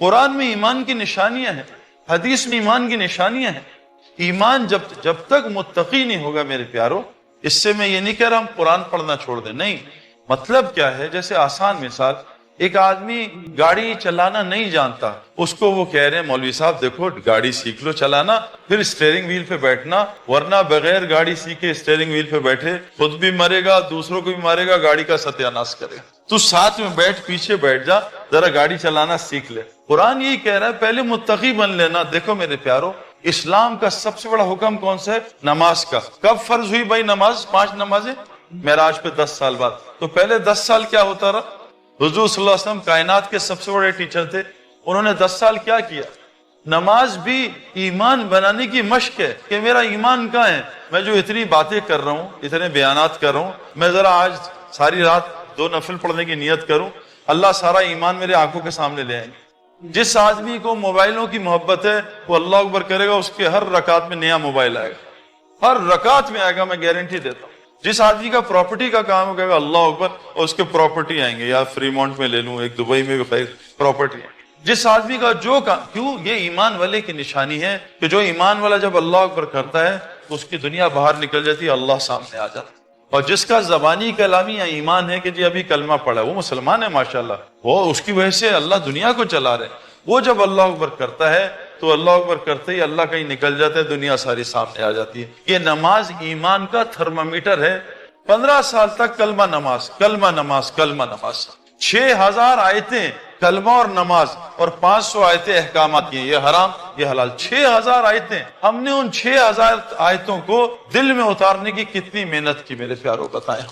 قرآن میں ایمان کی نشانیاں ہیں، حدیث میں ایمان کی نشانیاں ہیں۔ ایمان جب تک متقی نہیں ہوگا میرے پیارو، اس سے میں یہ نہیں کہہ رہا ہم قرآن پڑھنا چھوڑ دیں، نہیں، مطلب کیا ہے، جیسے آسان مثال، ایک آدمی گاڑی چلانا نہیں جانتا، اس کو وہ کہہ رہے ہیں مولوی صاحب دیکھو گاڑی سیکھ لو چلانا، پھر اسٹیئرنگ وہیل پہ بیٹھنا، ورنہ بغیر گاڑی سیکھے اسٹیئرنگ وہیل پہ بیٹھے خود بھی مرے گا، دوسروں کو بھی مارے گا، گاڑی کا ستیاناش کرے گا۔ تو ساتھ میں بیٹھ، پیچھے بیٹھ جا، ذرا گاڑی چلانا سیکھ لے۔ قرآن یہی کہہ رہا ہے پہلے متقی بن لینا۔ دیکھو میرے پیارو، اسلام کا سب سے بڑا حکم کون سا ہے؟ نماز کا۔ کب فرض ہوئی بھائی نماز؟ 5 نمازیں معراج پہ 10 سال بعد۔ تو پہلے 10 سال کیا ہوتا رہا؟ حضور صلی اللہ علیہ وسلم کائنات کے سب سے بڑے ٹیچر تھے، انہوں نے 10 سال کیا کیا؟ نماز بھی ایمان بنانے کی مشق ہے کہ میرا ایمان کہاں ہے؟ میں جو اتنی باتیں کر رہا ہوں، اتنے بیانات کر رہا ہوں، میں ذرا آج ساری رات 2 نفل پڑھنے کی نیت کروں، اللہ سارا ایمان میرے آنکھوں کے سامنے لے آئیں گے۔ جس آدمی کو موبائلوں کی محبت ہے وہ اللہ اکبر کرے گا، اس کے ہر رکعت میں نیا موبائل آئے گا، ہر رکعت میں آئے گا، میں گارنٹی دیتا ہوں۔ جس آدمی کا پراپرٹی کا کام ہو، کہے گا اللہ اکبر، اور اس کے پراپرٹی آئیں گے، یا فری مونٹ میں لے لوں، ایک دبئی میں بھی خیر پراپرٹی ہے۔ جس آدمی کا جو کام، کیوں؟ یہ ایمان والے کی نشانی ہے کہ جو ایمان والا جب اللہ اکبر کرتا ہے تو اس کی دنیا باہر نکل جاتی ہے، اللہ سامنے آ جاتا ہے۔ اور جس کا زبانی کلامی یا ایمان ہے کہ جی ابھی کلمہ پڑھا، وہ مسلمان ہے ماشاءاللہ، وہ اس کی وجہ سے اللہ دنیا کو چلا رہے، وہ جب اللہ اکبر کرتا ہے تو اللہ اکبر کرتے ہی اللہ کہیں نکل جاتا ہے، دنیا ساری سامنے آ جاتی ہے۔ یہ نماز ایمان کا تھرمامیٹر ہے۔ 15 سال تک کلمہ نماز، کلمہ نماز، کلمہ نماز، 6000 آیتیں کلمہ اور نماز، اور 500 آیتیں احکامات کی ہیں، یہ حرام یہ حلال، 6000 آیتیں۔ ہم نے ان 6000 آیتوں کو دل میں اتارنے کی کتنی محنت کی میرے پیاروں، بتائیں۔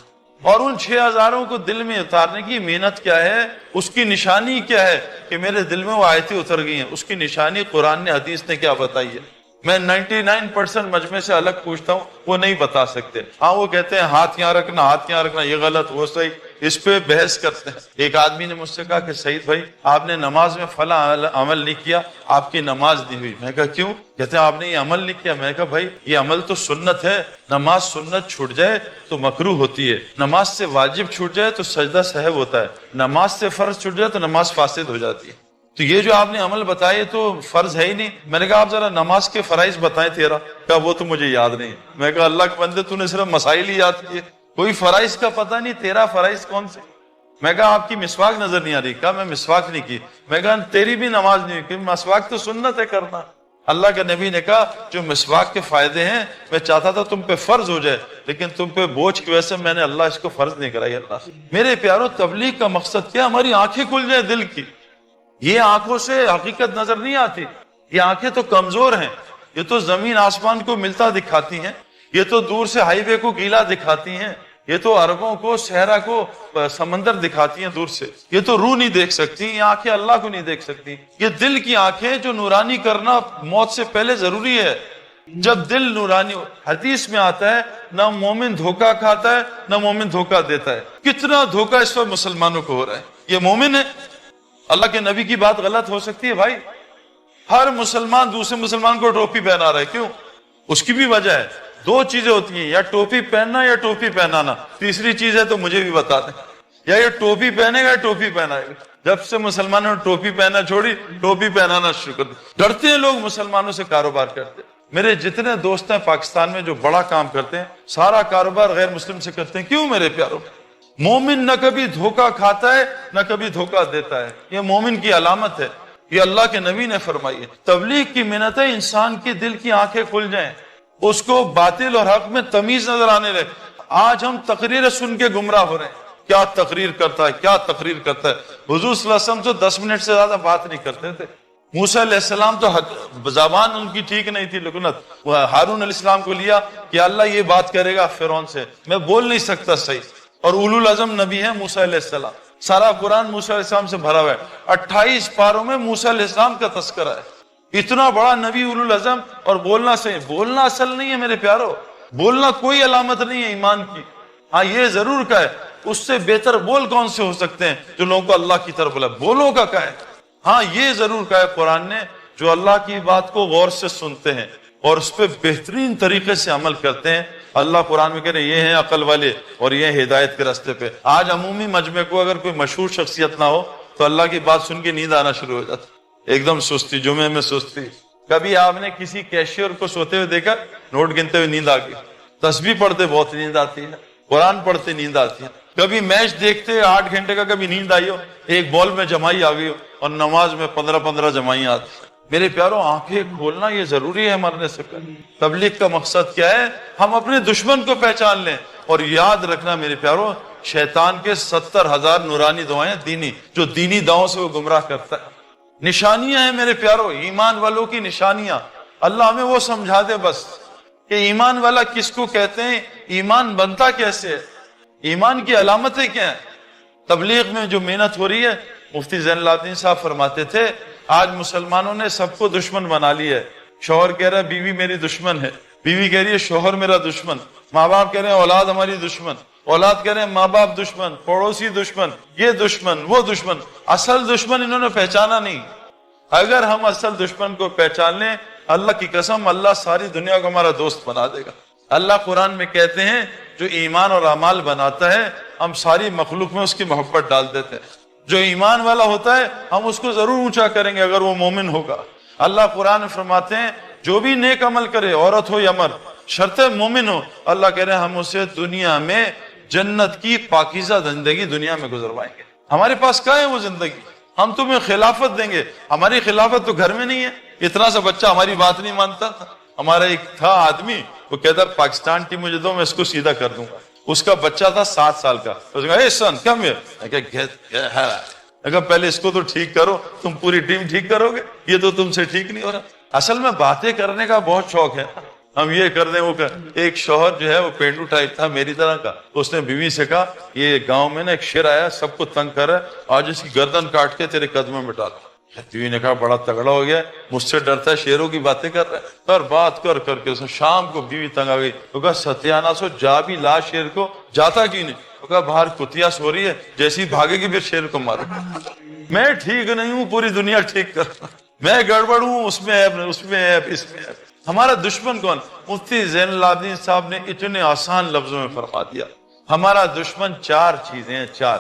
اور ان 6000 کو دل میں اتارنے کی محنت کیا ہے، اس کی نشانی کیا ہے کہ میرے دل میں وہ آیتیں اتر گئی ہیں؟ اس کی نشانی قرآن نے، حدیث نے کیا بتائی ہے؟ میں 99% مجمع سے الگ پوچھتا ہوں، وہ نہیں بتا سکتے۔ ہاں وہ کہتے ہیں ہاتھ یہاں رکھنا، ہاتھ یہاں رکھنا، یہ غلط وہ صحیح، اس پہ بحث کرتے ہیں۔ ایک آدمی نے مجھ سے کہا کہ سعید بھائی آپ نے نماز میں فلاں عمل نہیں کیا، آپ کی نماز نہیں ہوئی۔ میں کہا کیوں؟ کہتے ہیں آپ نے یہ عمل نہیں کیا۔ میں کہا بھائی یہ عمل تو سنت ہے، نماز سنت چھوٹ جائے تو مکروہ ہوتی ہے، نماز سے واجب چھوٹ جائے تو سجدہ سہو ہوتا ہے، نماز سے فرض چھوٹ جائے تو نماز فاسد ہو جاتی ہے۔ تو یہ جو آپ نے عمل بتائے تو فرض ہے ہی نہیں۔ میں نے کہا آپ ذرا نماز کے فرائض بتائیں تیرا۔ کہا وہ تو مجھے یاد نہیں۔ میں کہا اللہ کے بندے تو نے صرف مسائل ہی یاد کیے، کوئی فرائض کا پتہ نہیں، تیرا فرائض کون سے؟ میں کہا آپ کی مسواک نظر نہیں آ رہی۔ کہا میں مسواک نہیں کی۔ میں کہا تیری بھی نماز نہیں ہوئی، مسواک تو سنت ہے کرنا۔ اللہ کے نبی نے کہا جو مسواک کے فائدے ہیں میں چاہتا تھا تم پہ فرض ہو جائے، لیکن تم پہ بوجھ کی وجہ سے میں نے اللہ اس کو فرض نہیں کرائی۔ اللہ سے میرے پیاروں، تبلیغ کا مقصد کیا؟ ہماری آنکھیں کھل جائیں دل کی۔ یہ آنکھوں سے حقیقت نظر نہیں آتی، یہ آنکھیں تو کمزور ہیں، یہ تو زمین آسمان کو ملتا دکھاتی ہیں، یہ تو دور سے ہائی وے کو گیلا دکھاتی ہیں، یہ تو عربوں کو، صحرا کو، سمندر دکھاتی ہیں دور سے، یہ تو روح نہیں دیکھ سکتی، یہ آنکھیں اللہ کو نہیں دیکھ سکتی۔ یہ دل کی آنکھیں جو نورانی کرنا موت سے پہلے ضروری ہے۔ جب دل نورانی ہو، حدیث میں آتا ہے نہ مومن دھوکہ کھاتا ہے نہ مومن دھوکہ دیتا ہے۔ کتنا دھوکہ اس وقت مسلمانوں کو ہو رہا ہے، یہ مومن ہے؟ اللہ کے نبی کی بات غلط ہو سکتی ہے بھائی؟ ہر مسلمان دوسرے مسلمان کو ٹوپی پہنا رہا ہے، کیوں؟ اس کی بھی وجہ ہے۔ 2 چیزیں ہوتی ہیں، یا ٹوپی پہننا یا ٹوپی پہنانا، تیسری چیز ہے تو مجھے بھی بتا دیں، یا یہ ٹوپی پہنے گا یا ٹوپی پہنائے گا۔ جب سے مسلمانوں نے ٹوپی پہنا چھوڑی، ٹوپی پہنانا شروع کر دیا۔ ڈرتے ہیں لوگ مسلمانوں سے کاروبار کرتے۔ میرے جتنے دوست ہیں پاکستان میں جو بڑا کام کرتے ہیں، سارا کاروبار غیر مسلم سے کرتے ہیں۔ کیوں میرے پیاروں؟ مومن نہ کبھی دھوکہ کھاتا ہے نہ کبھی دھوکہ دیتا ہے، یہ مومن کی علامت ہے، یہ اللہ کے نبی نے فرمائی ہے۔ تبلیغ کی محنت ہے انسان کے دل کی آنکھیں کھل جائیں، اس کو باطل اور حق میں تمیز نظر آنے لگے۔ آج ہم تقریر سن کے گمراہ ہو رہے ہیں، کیا تقریر کرتا ہے، کیا تقریر کرتا ہے۔ حضور صلی اللہ علیہ وسلم تو 10 منٹ سے زیادہ بات نہیں کرتے تھے۔ موسیٰ علیہ السلام تو زبان ان کی ٹھیک نہیں تھی، لیکن ہارون علیہ السلام کو لیا کہ اللہ یہ بات کرے گا فرعون سے، میں بول نہیں سکتا صحیح۔ اور اولو العزم نبی ہے موسیٰ علیہ السلام، سارا قرآن موسیٰ علیہ السلام سے بھرا ہوا ہے، 28 پاروں میں موسیٰ علیہ السلام کا تذکرہ ہے۔ اتنا بڑا نبی اولو العزم، اور بولنا صحیح، بولنا اصل نہیں ہے میرے پیارو، بولنا کوئی علامت نہیں ہے ایمان کی۔ ہاں یہ ضرور کا ہے، اس سے بہتر بول کون سے ہو سکتے ہیں جو لوگوں کو اللہ کی طرف بلا، بولوں کا ہے۔ ہاں یہ ضرور کہا ہے قرآن نے، جو اللہ کی بات کو غور سے سنتے ہیں اور اس پہ بہترین طریقے سے عمل کرتے ہیں، اللہ قرآن میں کہہ رہے یہ ہیں عقل والے اور یہ ہدایت کے راستے پہ۔ آج عمومی مجمع کو اگر کوئی مشہور شخصیت نہ ہو تو اللہ کی بات سن کے نیند آنا شروع ہو جاتا، ایک دم سستی، جمعے میں سستی. کبھی آپ نے کسی کیشیئر کو سوتے ہوئے دیکھا؟ نوٹ گنتے ہوئے نیند آ گئی. تسبیح پڑھتے بہت نیند آتی ہے، قرآن پڑھتے نیند آتی ہے. کبھی میچ دیکھتے 8 گھنٹے کا کبھی نیند آئی ہو، ایک بال میں جمائی آ گئی ہو، اور نماز میں 15 جمائی آتی. میرے پیاروں، آنکھیں کھولنا یہ ضروری ہے مرنے سے پہلے. تبلیغ کا مقصد کیا ہے؟ ہم اپنے دشمن کو پہچان لیں. اور یاد رکھنا میرے پیاروں، شیطان کے 70,000 نورانی دعائیں دینی، جو دینی دعاؤں سے وہ گمراہ کرتا ہے. نشانیاں ہیں میرے پیاروں، ایمان والوں کی نشانیاں. اللہ ہمیں وہ سمجھا دے بس کہ ایمان والا کس کو کہتے ہیں، ایمان بنتا کیسے ہے، ایمان کی علامتیں کیا ہیں. تبلیغ میں جو محنت ہو رہی ہے، مفتی زین العابدین صاحب فرماتے تھے آج مسلمانوں نے سب کو دشمن بنا لی ہے. شوہر کہہ رہا ہے بیوی میری دشمن ہے، بیوی کہہ رہی ہے شوہر میرا دشمن، ماں باپ کہہ رہے ہیں اولاد ہماری دشمن، اولاد کہہ رہے ہیں ماں باپ دشمن، پڑوسی دشمن، یہ دشمن وہ دشمن. اصل دشمن انہوں نے پہچانا نہیں. اگر ہم اصل دشمن کو پہچان لیں، اللہ کی قسم اللہ ساری دنیا کو ہمارا دوست بنا دے گا. اللہ قرآن میں کہتے ہیں جو ایمان اور اعمال بناتا ہے ہم ساری مخلوق میں اس کی محبت ڈال دیتے ہیں. جو ایمان والا ہوتا ہے ہم اس کو ضرور اونچا کریں گے اگر وہ مومن ہوگا. اللہ قرآن میں فرماتے ہیں جو بھی نیک عمل کرے، عورت ہو یا مرد، شرط مومن ہو، اللہ کہہ رہے ہیں ہم اسے دنیا میں جنت کی پاکیزہ زندگی دنیا میں گزروائیں گے. ہمارے پاس کہاں ہے وہ زندگی؟ ہم تمہیں خلافت دیں گے. ہماری خلافت تو گھر میں نہیں ہے. اتنا سا بچہ ہماری بات نہیں مانتا تھا. ہمارا ایک تھا آدمی، وہ کہتا پاکستان ٹیم مجھے دو میں اس کو سیدھا کر دوں گا. اس کا بچہ تھا 7 سال کا. اس نے کہا اے سن کم ہیئر، پہلے اس کو تو ٹھیک کرو، تم پوری ٹیم ٹھیک کرو گے، یہ تو تم سے ٹھیک نہیں ہو رہا. اصل میں باتیں کرنے کا بہت شوق ہے، ہم یہ کر دیں وہ کر. ایک شوہر جو ہے وہ پینڈو ٹائپ تھا میری طرح کا، اس نے بیوی سے کہا یہ گاؤں میں نا ایک شیر آیا سب کو تنگ کر رہا ہے، آج اس کی گردن کاٹ کے تیرے قدموں میں ڈال. بیوی نے کہا بڑا تگڑا ہو گیا، مجھ سے ڈرتا ہے، شیروں کی باتیں کر رہا ہے. اور بات کر کر کے شام کو بیوی تنگ آ گئی. وہ کہا ستیانا سو جا بھی لا شیر کو، جاتا کیوں نہیں؟ وہ کہا باہر کتیا سو رہی ہے، جیسی بھاگے گی پھر شیر کو مارو. میں ٹھیک نہیں ہوں، پوری دنیا ٹھیک کر، میں گڑبڑ ہوں، اس میں عیب نہیں، اس میں عیب، اس میں عیب. ہمارا دشمن کون؟ مفتی زین العابدین صاحب نے اتنے آسان لفظوں میں فرما دیا. ہمارا دشمن 4 چیزیں ہیں، 4.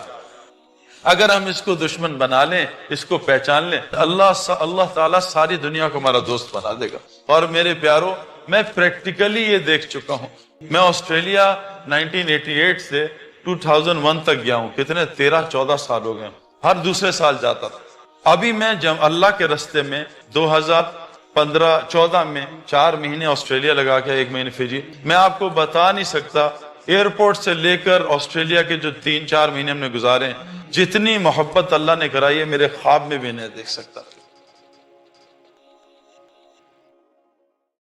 اگر ہم اس کو دشمن بنا لیں، اس کو پہچان لیں، اللہ تعالیٰ ساری دنیا کو ہمارا دوست بنا دے گا. اور میرے پیاروں، میں پریکٹیکلی یہ دیکھ چکا ہوں. میں آسٹریلیا 1988 سے 2001 تک گیا ہوں. کتنے 13-14 سال ہو گئے. ہر دوسرے سال جاتا تھا. ابھی میں اللہ کے رستے میں 2015-14 میں 4 مہینے آسٹریلیا لگا کے 1 مہینے فجی. میں آپ کو بتا نہیں سکتا ایئرپورٹ سے لے کر آسٹریلیا کے جو 3-4 مہینے ہم نے گزارے ہیں، جتنی محبت اللہ نے کرائی ہے میرے خواب میں بھی نہیں دیکھ سکتا.